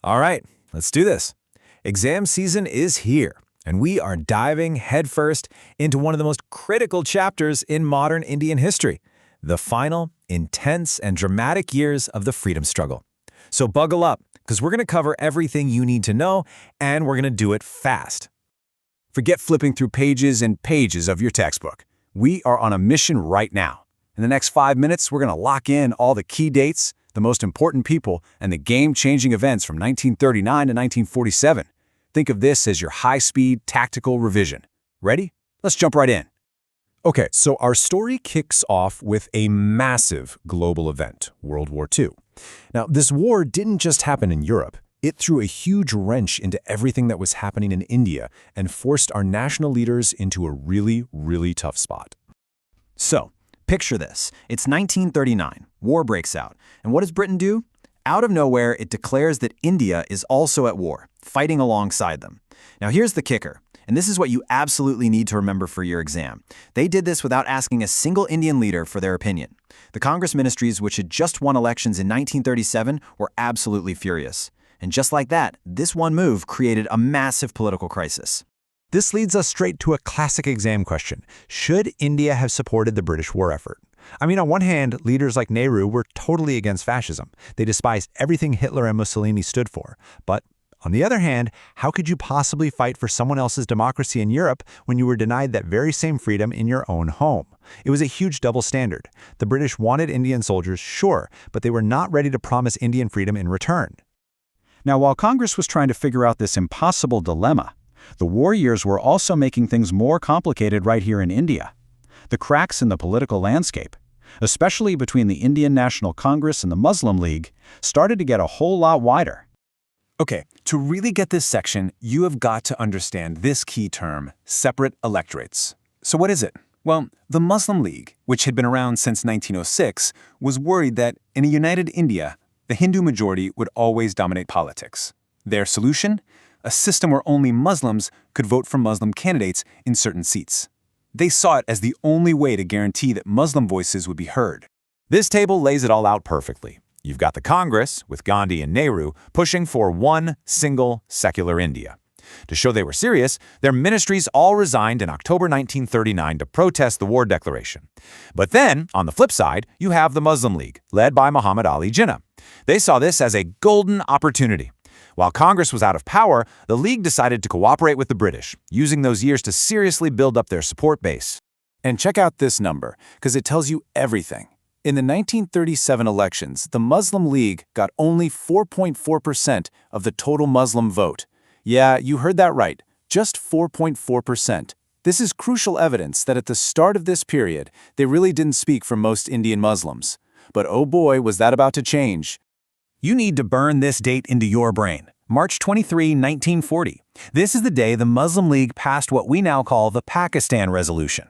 All right, let's do this. Exam season is here, and we are diving headfirst into one of the most critical chapters in modern Indian history, the final, intense, and dramatic years of the freedom struggle. So buckle up, because we're going to cover everything you need to know, and we're going to do it fast. Forget flipping through pages and pages of your textbook. We are on a mission right now. In the next 5 minutes, we're going to lock in all the key dates, the most important people, and the game-changing events from 1939 to 1947. Think of this as your high-speed tactical revision. Ready? Let's jump right in. Okay, so our story kicks off with a massive global event, World War II. Now, this war didn't just happen in Europe. It threw a huge wrench into everything that was happening in India and forced our national leaders into a really, really tough spot. So, picture this. It's 1939. War breaks out. And what does Britain do? Out of nowhere, it declares that India is also at war, fighting alongside them. Now, here's the kicker. And this is what you absolutely need to remember for your exam. They did this without asking a single Indian leader for their opinion. The Congress ministries, which had just won elections in 1937, were absolutely furious. And just like that, this one move created a massive political crisis. This leads us straight to a classic exam question. Should India have supported the British war effort? I mean, on one hand, leaders like Nehru were totally against fascism. They despised everything Hitler and Mussolini stood for. But on the other hand, how could you possibly fight for someone else's democracy in Europe when you were denied that very same freedom in your own home? It was a huge double standard. The British wanted Indian soldiers, sure, but they were not ready to promise Indian freedom in return. Now, while Congress was trying to figure out this impossible dilemma, the war years were also making things more complicated right here in India. The cracks in the political landscape, especially between the Indian National Congress and the Muslim League, started to get a whole lot wider. Okay, to really get this section, you have got to understand this key term, separate electorates. So what is it? Well, the Muslim League, which had been around since 1906, was worried that in a united India, the Hindu majority would always dominate politics. Their solution? A system where only Muslims could vote for Muslim candidates in certain seats. They saw it as the only way to guarantee that Muslim voices would be heard. This table lays it all out perfectly. You've got the Congress, with Gandhi and Nehru, pushing for one single secular India. To show they were serious, their ministries all resigned in October 1939 to protest the war declaration. But then, on the flip side, you have the Muslim League, led by Muhammad Ali Jinnah. They saw this as a golden opportunity. While Congress was out of power, the League decided to cooperate with the British, using those years to seriously build up their support base. And check out this number, because it tells you everything. In the 1937 elections, the Muslim League got only 4.4% of the total Muslim vote. Yeah, you heard that right, just 4.4%. This is crucial evidence that at the start of this period, they really didn't speak for most Indian Muslims. But oh boy, was that about to change. You need to burn this date into your brain. March 23, 1940. This is the day the Muslim League passed what we now call the Pakistan Resolution.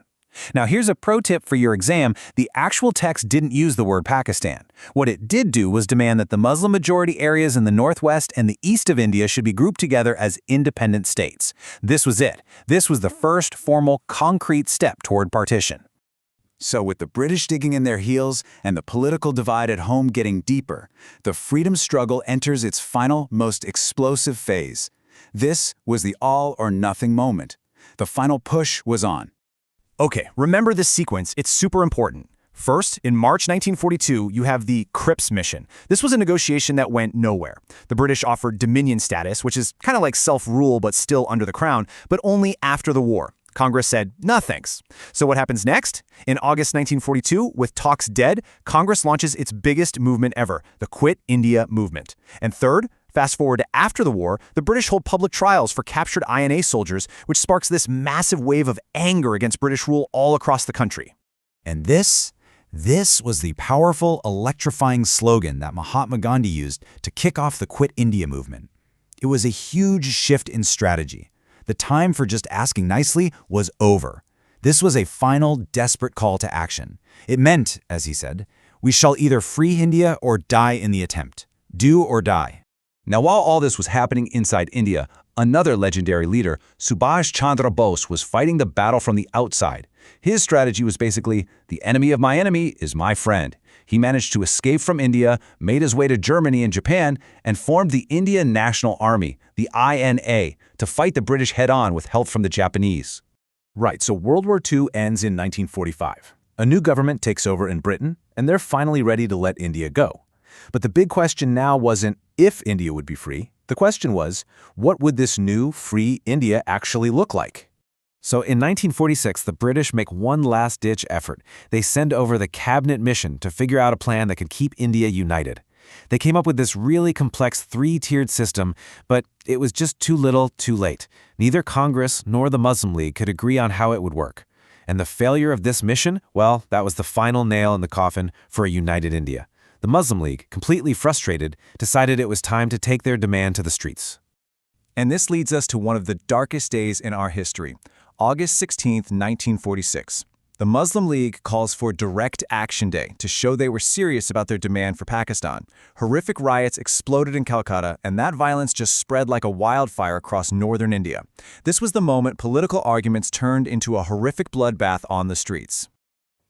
Now here's a pro tip for your exam. The actual text didn't use the word Pakistan. What it did do was demand that the Muslim majority areas in the northwest and the east of India should be grouped together as independent states. This was it. This was the first formal, concrete step toward partition. So with the British digging in their heels and the political divide at home getting deeper, the freedom struggle enters its final, most explosive phase. This was the all-or-nothing moment. The final push was on. Okay, remember this sequence. It's super important. First, in March 1942, you have the Cripps mission. This was a negotiation that went nowhere. The British offered Dominion status, which is kind of like self-rule but still under the crown, but only after the war. Congress said, "No thanks." So what happens next? In August 1942, with talks dead, Congress launches its biggest movement ever, the Quit India movement. And third, fast forward to after the war, the British hold public trials for captured INA soldiers, which sparks this massive wave of anger against British rule all across the country. And this was the powerful, electrifying slogan that Mahatma Gandhi used to kick off the Quit India movement. It was a huge shift in strategy. The time for just asking nicely was over. This was a final, desperate call to action. It meant, as he said, we shall either free India or die in the attempt. Do or die. Now, while all this was happening inside India, Another legendary leader, Subhash Chandra Bose, was fighting the battle from the outside. His strategy was basically, the enemy of my enemy is my friend. He managed to escape from India, made his way to Germany and Japan, and formed the Indian National Army, the INA, to fight the British head-on with help from the Japanese. Right, so World War II ends in 1945. A new government takes over in Britain, and they're finally ready to let India go. But the big question now wasn't if India would be free. The question was, what would this new, free India actually look like? So in 1946, the British make one last-ditch effort. They send over the cabinet mission to figure out a plan that could keep India united. They came up with this really complex three-tiered system, but it was just too little, too late. Neither Congress nor the Muslim League could agree on how it would work. And the failure of this mission, well, that was the final nail in the coffin for a united India. The Muslim League, completely frustrated, decided it was time to take their demand to the streets. And this leads us to one of the darkest days in our history, August 16, 1946. The Muslim League calls for Direct Action Day to show they were serious about their demand for Pakistan. Horrific riots exploded in Calcutta, and that violence just spread like a wildfire across northern India. This was the moment political arguments turned into a horrific bloodbath on the streets.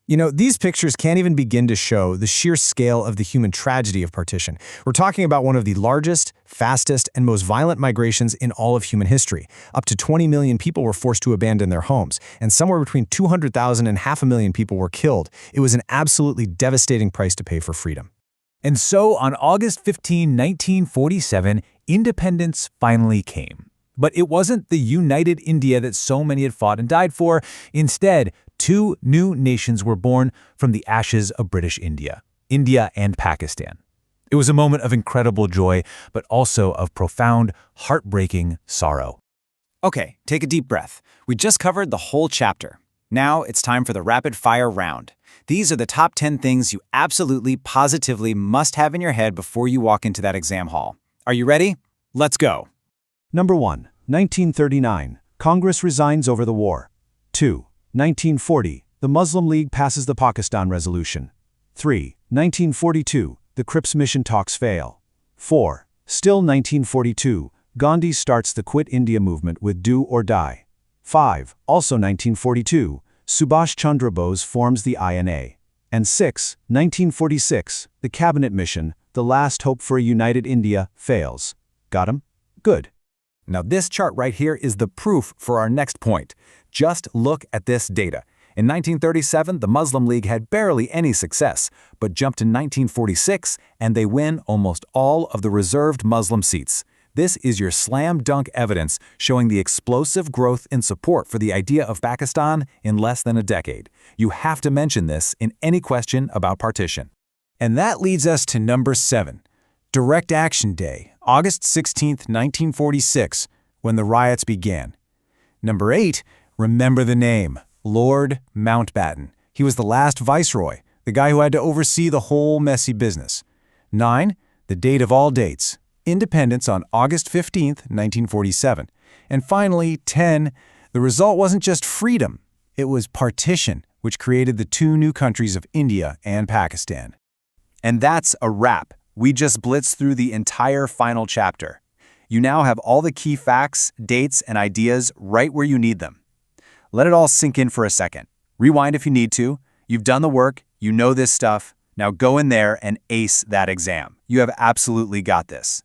You know, these pictures can't even begin to show the sheer scale of the human tragedy of partition. We're talking about one of the largest, fastest, and most violent migrations in all of human history. Up to 20 million people were forced to abandon their homes, and somewhere between 200,000 and 500,000 people were killed. It was an absolutely devastating price to pay for freedom. And so, on August 15, 1947, independence finally came. But it wasn't the united India that so many had fought and died for. Instead, two new nations were born from the ashes of British India, India and Pakistan. It was a moment of incredible joy, but also of profound, heartbreaking sorrow. Okay, take a deep breath. We just covered the whole chapter. Now it's time for the rapid-fire round. These are the top 10 things you absolutely, positively must have in your head before you walk into that exam hall. Are you ready? Let's go. Number 1. 1939. Congress resigns over the war. 2. 1940. The Muslim League passes the Pakistan Resolution. 3. 1942. The Cripps mission talks fail. 4. Still 1942. Gandhi starts the Quit India movement with Do or Die. 5. Also 1942. Subhash Chandra Bose forms the INA. And 6. 1946. The Cabinet Mission, the last hope for a united India, fails. Got 'em? Good. Now this chart right here is the proof for our next point. Just look at this data. In 1937, the Muslim League had barely any success, but jumped to 1946 and they win almost all of the reserved Muslim seats. This is your slam dunk evidence showing the explosive growth in support for the idea of Pakistan in less than a decade. You have to mention this in any question about partition. And that leads us to number 7. Direct Action Day, August 16, 1946, when the riots began. Number 8, remember the name, Lord Mountbatten. He was the last viceroy, the guy who had to oversee the whole messy business. 9, the date of all dates, independence on August 15, 1947. And finally, 10, the result wasn't just freedom, it was partition, which created the two new countries of India and Pakistan. And that's a wrap. We just blitzed through the entire final chapter. You now have all the key facts, dates, and ideas right where you need them. Let it all sink in for a second. Rewind if you need to. You've done the work, you know this stuff. Now go in there and ace that exam. You have absolutely got this.